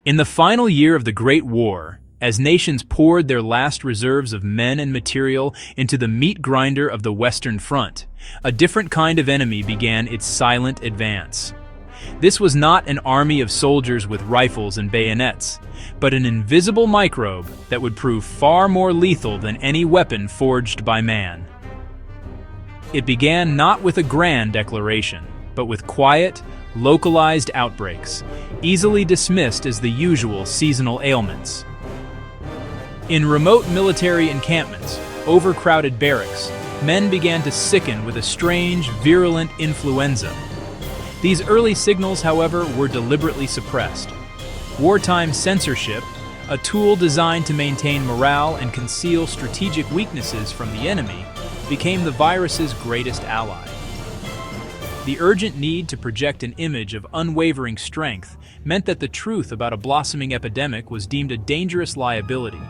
In the final year of the Great War, as nations poured their last reserves of men and material into the meat grinder of the Western Front, a different kind of enemy began its silent advance. This was not an army of soldiers with rifles and bayonets, but an invisible microbe that would prove far more lethal than any weapon forged by man. It began not with a grand declaration, but with quiet, localized outbreaks, easily dismissed as the usual seasonal ailments. In remote military encampments, overcrowded barracks, men began to sicken with a strange, virulent influenza. These early signals, however, were deliberately suppressed. Wartime censorship, a tool designed to maintain morale and conceal strategic weaknesses from the enemy, became the virus's greatest ally. The urgent need to project an image of unwavering strength meant that the truth about a blossoming epidemic was deemed a dangerous liability,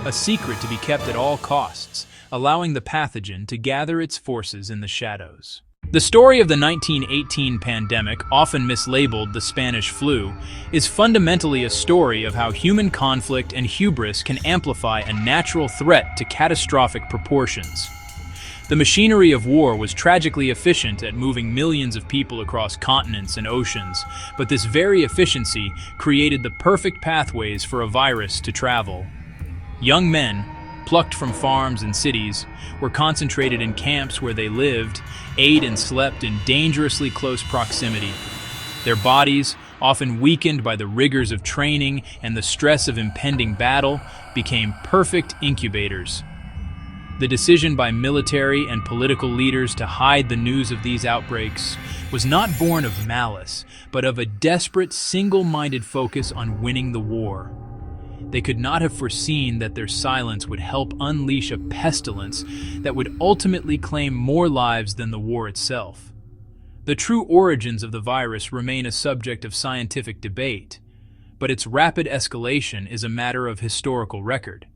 a secret to be kept at all costs, allowing the pathogen to gather its forces in the shadows. The story of the 1918 pandemic, often mislabeled the Spanish flu, is fundamentally a story of how human conflict and hubris can amplify a natural threat to catastrophic proportions. The machinery of war was tragically efficient at moving millions of people across continents and oceans, but this very efficiency created the perfect pathways for a virus to travel. Young men, plucked from farms and cities, were concentrated in camps where they lived, ate and slept in dangerously close proximity. Their bodies, often weakened by the rigors of training and the stress of impending battle, became perfect incubators. The decision by military and political leaders to hide the news of these outbreaks was not born of malice, but of a desperate, single-minded focus on winning the war. They could not have foreseen that their silence would help unleash a pestilence that would ultimately claim more lives than the war itself. The true origins of the virus remain a subject of scientific debate, but its rapid escalation is a matter of historical record.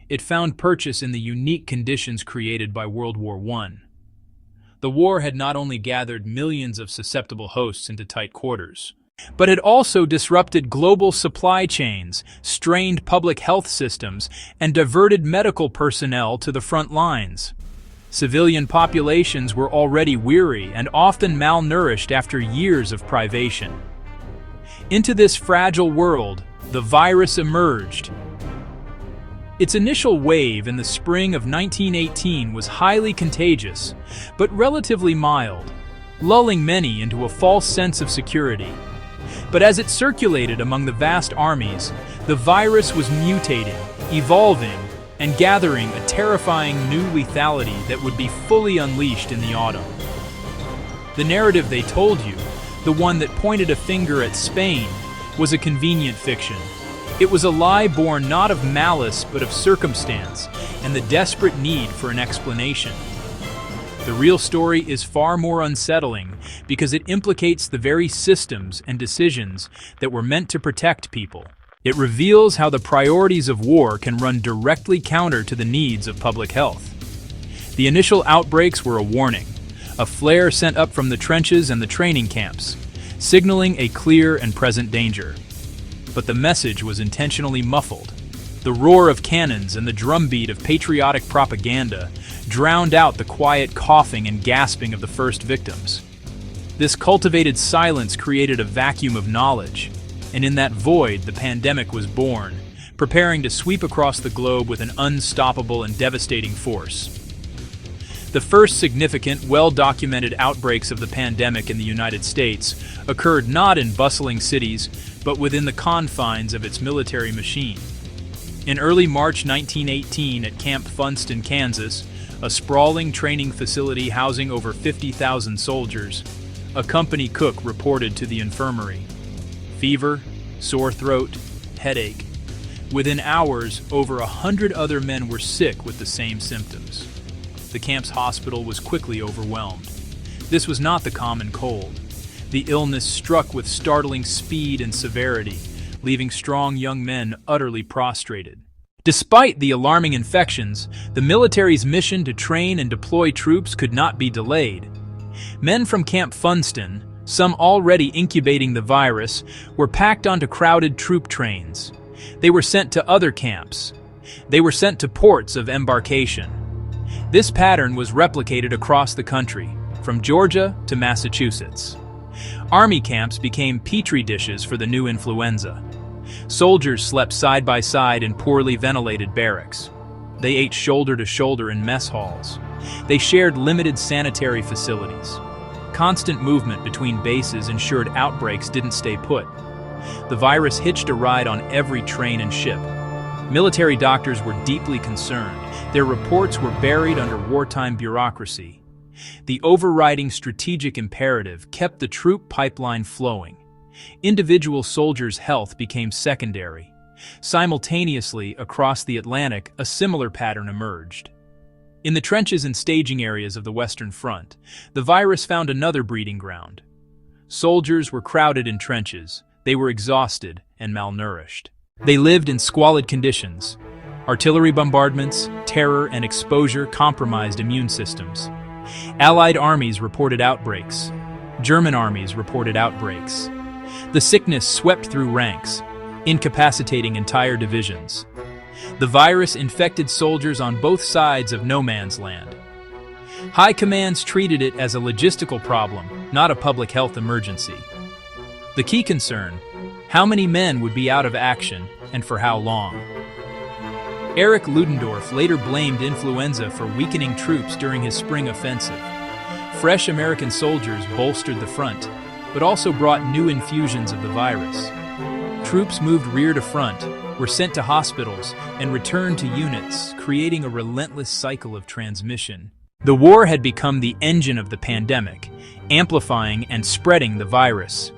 It found purchase in the unique conditions created by World War I. The war had not only gathered millions of susceptible hosts into tight quarters, but it also disrupted global supply chains, strained public health systems, and diverted medical personnel to the front lines. Civilian populations were already weary and often malnourished after years of privation. Into this fragile world, the virus emerged. Its initial wave in the spring of 1918 was highly contagious, but relatively mild, lulling many into a false sense of security. But as it circulated among the vast armies, the virus was mutating, evolving, and gathering a terrifying new lethality that would be fully unleashed in the autumn. The narrative they told you, the one that pointed a finger at Spain, was a convenient fiction. It was a lie born not of malice but of circumstance and the desperate need for an explanation. The real story is far more unsettling because it implicates the very systems and decisions that were meant to protect people. It reveals how the priorities of war can run directly counter to the needs of public health. The initial outbreaks were a warning, a flare sent up from the trenches and the training camps, signaling a clear and present danger. But the message was intentionally muffled. The roar of cannons and the drumbeat of patriotic propaganda drowned out the quiet coughing and gasping of the first victims. This cultivated silence created a vacuum of knowledge, and in that void the pandemic was born, preparing to sweep across the globe with an unstoppable and devastating force. The first significant, well-documented outbreaks of the pandemic in the United States occurred not in bustling cities, but within the confines of its military machine. In early March 1918 at Camp Funston, Kansas, a sprawling training facility housing over 50,000 soldiers, a company cook reported to the infirmary. Fever, sore throat, headache. Within hours, over 100 other men were sick with the same symptoms. The camp's hospital was quickly overwhelmed. This was not the common cold. The illness struck with startling speed and severity, leaving strong young men utterly prostrated. Despite the alarming infections, the military's mission to train and deploy troops could not be delayed. Men from Camp Funston, some already incubating the virus, were packed onto crowded troop trains. They were sent to other camps. They were sent to ports of embarkation. This pattern was replicated across the country, from Georgia to Massachusetts. Army camps became petri dishes for the new influenza. Soldiers slept side by side in poorly ventilated barracks. They ate shoulder to shoulder in mess halls. They shared limited sanitary facilities. Constant movement between bases ensured outbreaks didn't stay put. The virus hitched a ride on every train and ship. Military doctors were deeply concerned. Their reports were buried under wartime bureaucracy. The overriding strategic imperative kept the troop pipeline flowing. Individual soldiers' health became secondary. Simultaneously, across the Atlantic, a similar pattern emerged. In the trenches and staging areas of the Western Front, the virus found another breeding ground. Soldiers were crowded in trenches. They were exhausted and malnourished. They lived in squalid conditions. Artillery bombardments, terror, and exposure compromised immune systems. Allied armies reported outbreaks. German armies reported outbreaks. The sickness swept through ranks, incapacitating entire divisions. The virus infected soldiers on both sides of no man's land. High commands treated it as a logistical problem, not a public health emergency. The key concern: how many men would be out of action and for how long? Erich Ludendorff later blamed influenza for weakening troops during his spring offensive. Fresh American soldiers bolstered the front, but also brought new infusions of the virus. Troops moved rear to front, were sent to hospitals, and returned to units, creating a relentless cycle of transmission. The war had become the engine of the pandemic, amplifying and spreading the virus.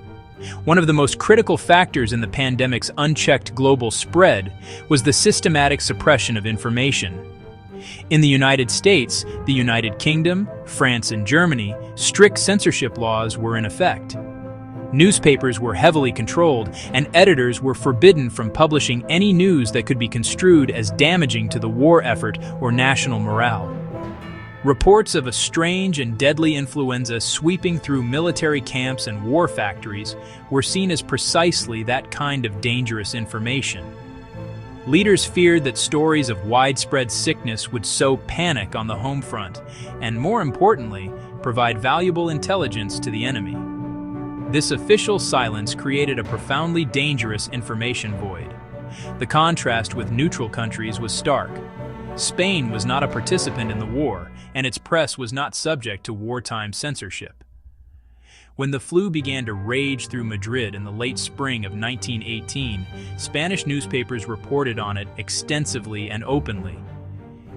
One of the most critical factors in the pandemic's unchecked global spread was the systematic suppression of information. In the United States, the United Kingdom, France, and Germany, strict censorship laws were in effect. Newspapers were heavily controlled, and editors were forbidden from publishing any news that could be construed as damaging to the war effort or national morale. Reports of a strange and deadly influenza sweeping through military camps and war factories were seen as precisely that kind of dangerous information. Leaders feared that stories of widespread sickness would sow panic on the home front and, more importantly, provide valuable intelligence to the enemy. This official silence created a profoundly dangerous information void. The contrast with neutral countries was stark. Spain was not a participant in the war, and its press was not subject to wartime censorship. When the flu began to rage through Madrid in the late spring of 1918, Spanish newspapers reported on it extensively and openly.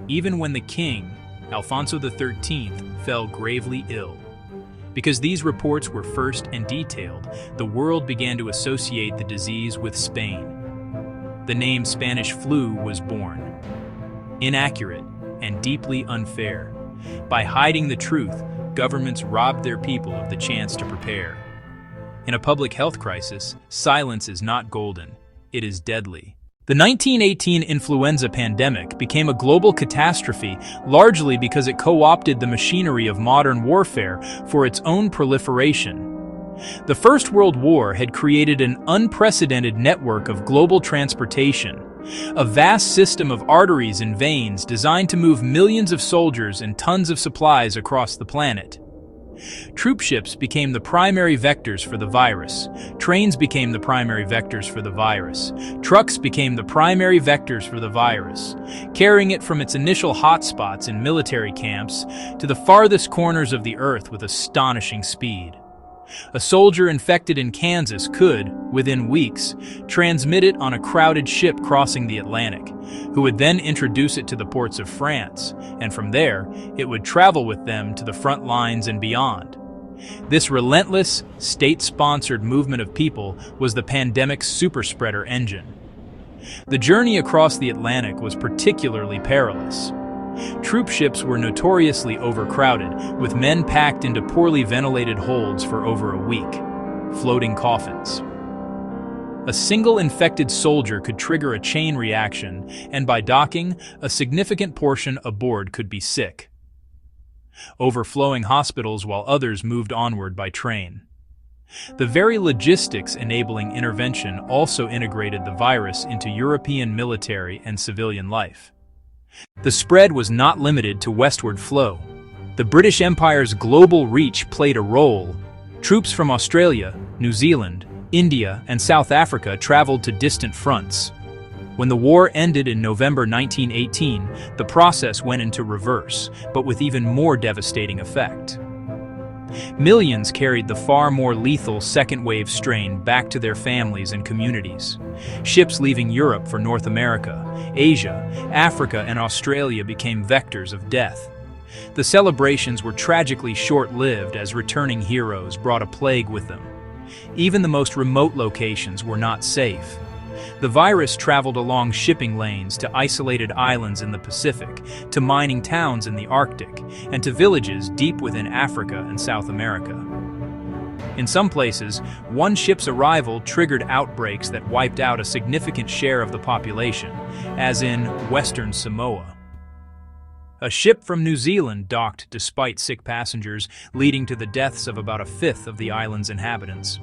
Even when the king, Alfonso XIII, fell gravely ill. Because these reports were first and detailed, the world began to associate the disease with Spain. The name Spanish flu was born. Inaccurate and deeply unfair. By hiding the truth, governments robbed their people of the chance to prepare. In a public health crisis, silence is not golden, it is deadly. The 1918 influenza pandemic became a global catastrophe largely because it co-opted the machinery of modern warfare for its own proliferation. The First World War had created an unprecedented network of global transportation, a vast system of arteries and veins designed to move millions of soldiers and tons of supplies across the planet. Troop ships became the primary vectors for the virus. Trains became the primary vectors for the virus. Trucks became the primary vectors for the virus, carrying it from its initial hotspots in military camps to the farthest corners of the earth with astonishing speed. A soldier infected in Kansas could, within weeks, transmit it on a crowded ship crossing the Atlantic, who would then introduce it to the ports of France, and from there, it would travel with them to the front lines and beyond. This relentless, state-sponsored movement of people was the pandemic's superspreader engine. The journey across the Atlantic was particularly perilous. Troop ships were notoriously overcrowded, with men packed into poorly ventilated holds for over a week, floating coffins. A single infected soldier could trigger a chain reaction, and by docking, a significant portion aboard could be sick, overflowing hospitals while others moved onward by train. The very logistics enabling intervention also integrated the virus into European military and civilian life. The spread was not limited to westward flow. The British Empire's global reach played a role. Troops from Australia, New Zealand, India, and South Africa traveled to distant fronts. When the war ended in November 1918, the process went into reverse, but with even more devastating effect. Millions carried the far more lethal second-wave strain back to their families and communities. Ships leaving Europe for North America, Asia, Africa, and Australia became vectors of death. The celebrations were tragically short-lived as returning heroes brought a plague with them. Even the most remote locations were not safe. The virus traveled along shipping lanes to isolated islands in the Pacific, to mining towns in the Arctic, and to villages deep within Africa and South America. In some places, one ship's arrival triggered outbreaks that wiped out a significant share of the population, as in Western Samoa. A ship from New Zealand docked despite sick passengers, leading to the deaths of about a fifth of the island's inhabitants.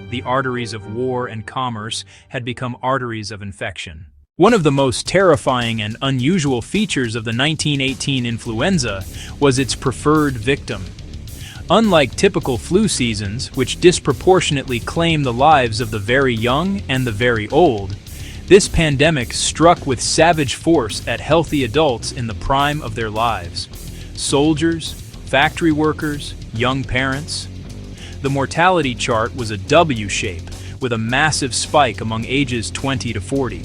The arteries of war and commerce had become arteries of infection. One of the most terrifying and unusual features of the 1918 influenza was its preferred victim. Unlike typical flu seasons, which disproportionately claim the lives of the very young and the very old, this pandemic struck with savage force at healthy adults in the prime of their lives. Soldiers, factory workers, young parents. The mortality chart was a W shape, with a massive spike among ages 20 to 40.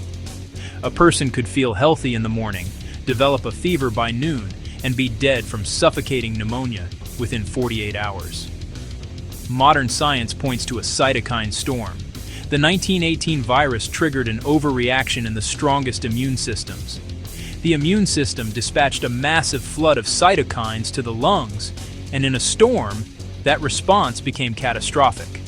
A person could feel healthy in the morning, develop a fever by noon, and be dead from suffocating pneumonia within 48 hours. Modern science points to a cytokine storm. The 1918 virus triggered an overreaction in the strongest immune systems. The immune system dispatched a massive flood of cytokines to the lungs, and in a storm, that response became catastrophic.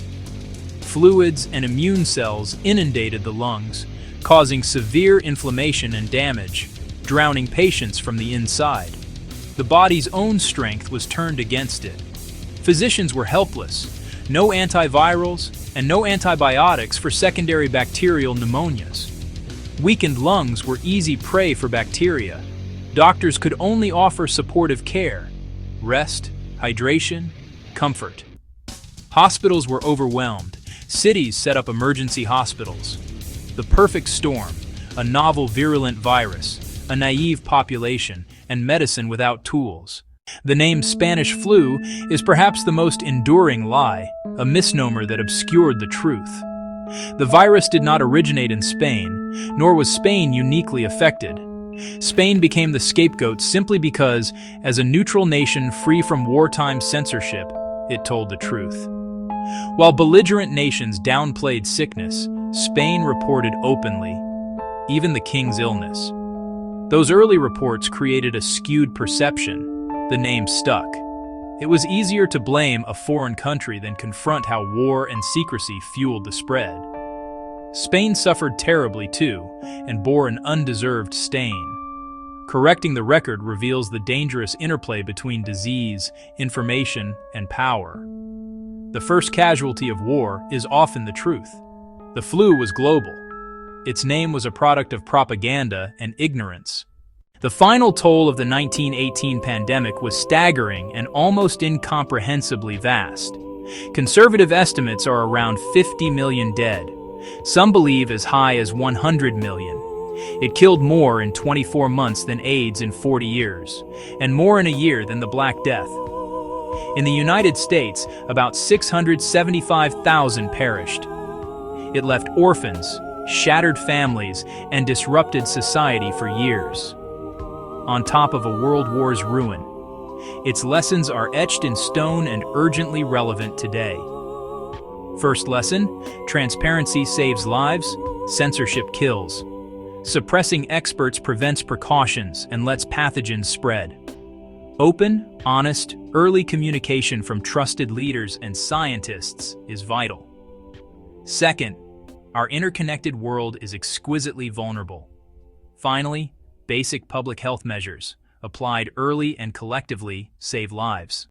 Fluids and immune cells inundated the lungs, causing severe inflammation and damage, drowning patients from the inside. The body's own strength was turned against it. Physicians were helpless. No antivirals and no antibiotics for secondary bacterial pneumonias. Weakened lungs were easy prey for bacteria. Doctors could only offer supportive care, rest, hydration, comfort. Hospitals were overwhelmed. Cities set up emergency hospitals. The perfect storm, a novel virulent virus, a naive population, and medicine without tools. The name Spanish flu is perhaps the most enduring lie, a misnomer that obscured the truth. The virus did not originate in Spain, nor was Spain uniquely affected. Spain became the scapegoat simply because, as a neutral nation free from wartime censorship, it told the truth. While belligerent nations downplayed sickness, Spain reported openly, even the king's illness. Those early reports created a skewed perception. The name stuck. It was easier to blame a foreign country than confront how war and secrecy fueled the spread. Spain suffered terribly too, and bore an undeserved stain. Correcting the record reveals the dangerous interplay between disease, information, and power. The first casualty of war is often the truth. The flu was global. Its name was a product of propaganda and ignorance. The final toll of the 1918 pandemic was staggering and almost incomprehensibly vast. Conservative estimates are around 50 million dead. Some believe as high as 100 million. It killed more in 24 months than AIDS in 40 years, and more in a year than the Black Death. In the United States, about 675,000 perished. It left orphans, shattered families, and disrupted society for years. On top of a world war's ruin, its lessons are etched in stone and urgently relevant today. First lesson: transparency saves lives, censorship kills. Suppressing experts prevents precautions and lets pathogens spread. Open, honest, early communication from trusted leaders and scientists is vital. Second, our interconnected world is exquisitely vulnerable. Finally, basic public health measures, applied early and collectively, save lives.